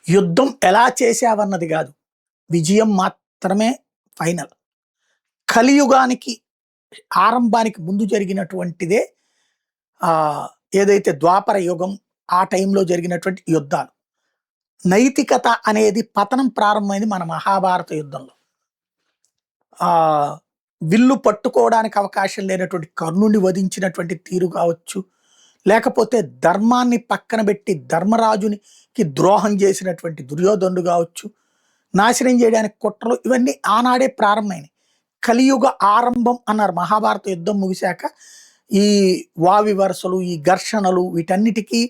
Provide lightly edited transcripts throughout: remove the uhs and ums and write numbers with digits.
యుద్ధం ఎలా చేసావన్నది కాదు, విజయం మాత్రమే ఫైనల్. కలియుగానికి ఆరంభానికి ముందు జరిగినటువంటిదే ఆ ఏదైతే ద్వాపర యుగం, ఆ టైంలో జరిగినటువంటి యుద్ధాలు. నైతికత అనేది పతనం ప్రారంభమైంది మన మహాభారత యుద్ధంలో. ఆ విల్లు పట్టుకోవడానికి అవకాశం లేనటువంటి కర్ణుని వధించినటువంటి తీరు కావచ్చు, లేకపోతే ధర్మాన్ని పక్కన పెట్టి ధర్మరాజునికి ద్రోహం చేసినటువంటి దుర్యోధనుడు కావచ్చు, నాశనం చేయడానికి కుట్రలు, ఇవన్నీ ఆనాడే ప్రారంభమైనవి. కలియుగ ఆరంభం అన్నారు. మహాభారత యుద్ధం ముగిశాక ఈ వావి వరుసలు, ఈ ఘర్షణలు, వీటన్నిటికీ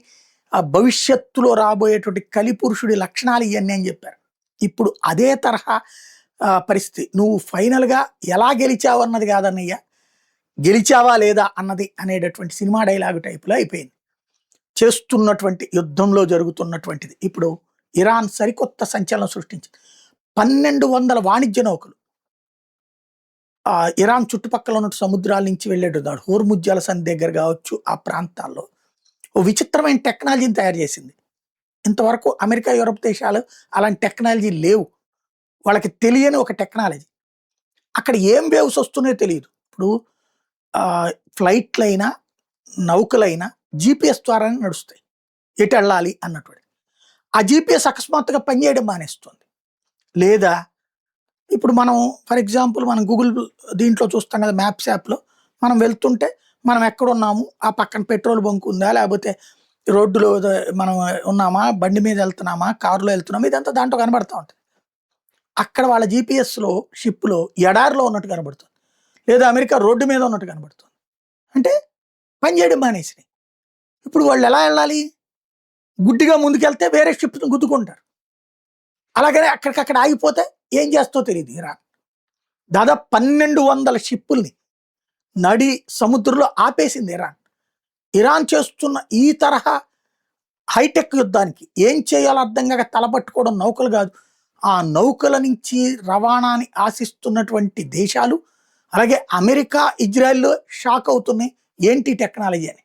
ఆ భవిష్యత్తులో రాబోయేటువంటి కలిపురుషుడి లక్షణాలు ఇవన్నీ అని చెప్పారు. ఇప్పుడు అదే తరహా పరిస్థితి. నువ్వు ఫైనల్గా ఎలా గెలిచావు అన్నది కాదన్నయ్య, గెలిచావా లేదా అన్నది అనేటటువంటి సినిమా డైలాగు టైపులో అయిపోయింది చేస్తున్నటువంటి యుద్ధంలో జరుగుతున్నటువంటిది. ఇప్పుడు ఇరాన్ సరికొత్త సంచలనం సృష్టించింది. 1200 వాణిజ్య నౌకలు ఇరాన్ చుట్టుపక్కల ఉన్న సముద్రాల నుంచి వెళ్ళేటదాడు, హోర్ముజ్జాల సంధి దగ్గర కావచ్చు, ఆ ప్రాంతాల్లో ఓ విచిత్రమైన టెక్నాలజీని తయారు చేసింది. ఇంతవరకు అమెరికా, యూరప్ దేశాలు అలాంటి టెక్నాలజీ లేవు. వాళ్ళకి తెలియని ఒక టెక్నాలజీ. అక్కడ ఏం వేవ్స్ వస్తున్నాయో తెలియదు. ఇప్పుడు ఫ్లైట్లైనా నౌకలైనా జీపీఎస్ ద్వారానే నడుస్తాయి, ఎటు వెళ్ళాలి అన్నటువంటి. ఆ జీపీఎస్ అకస్మాత్తుగా పనిచేయడం మానేస్తుంది. లేదా ఇప్పుడు మనం ఫర్ ఎగ్జాంపుల్ మనం గూగుల్ దీంట్లో చూస్తాం కదా, మ్యాప్స్ యాప్లో మనం వెళ్తుంటే మనం ఎక్కడున్నాము, ఆ పక్కన పెట్రోల్ బంక్ ఉందా, లేకపోతే రోడ్డులో మనం ఉన్నామా, బండి మీద వెళ్తున్నామా, కారులో వెళ్తున్నామా, ఇదంతా దాంట్లో కనబడుతూ ఉంటుంది. అక్కడ వాళ్ళ జీపీఎస్లో షిప్లో ఎడారిలో ఉన్నట్టు కనబడుతుంది, లేదా అమెరికా రోడ్డు మీద ఉన్నట్టు కనబడుతుంది. అంటే పనిచేయడం మానేసినాయి. ఇప్పుడు వాళ్ళు ఎలా వెళ్ళాలి? గుడ్డిగా ముందుకెళ్తే వేరే షిప్ గుద్దుకుంటారు. అలాగనే అక్కడికక్కడ ఆగిపోతే ఏం చేస్తో తెలియదు. ఇరాన్ దాదాపు 1200 షిప్పుల్ని నడి సముద్రంలో ఆపేసింది ఇరాన్. ఇరాన్ చేస్తున్న ఈ తరహా హైటెక్ యుద్ధానికి ఏం చేయాలో అర్థం కాక తలపట్టుకోవడం నౌకలు కాదు, ఆ నౌకల నుంచి రవాణాని ఆశిస్తున్నటువంటి దేశాలు, అలాగే అమెరికా, ఇజ్రాయెల్ షాక్ అవుతున్నాయి ఏంటి టెక్నాలజీ అని.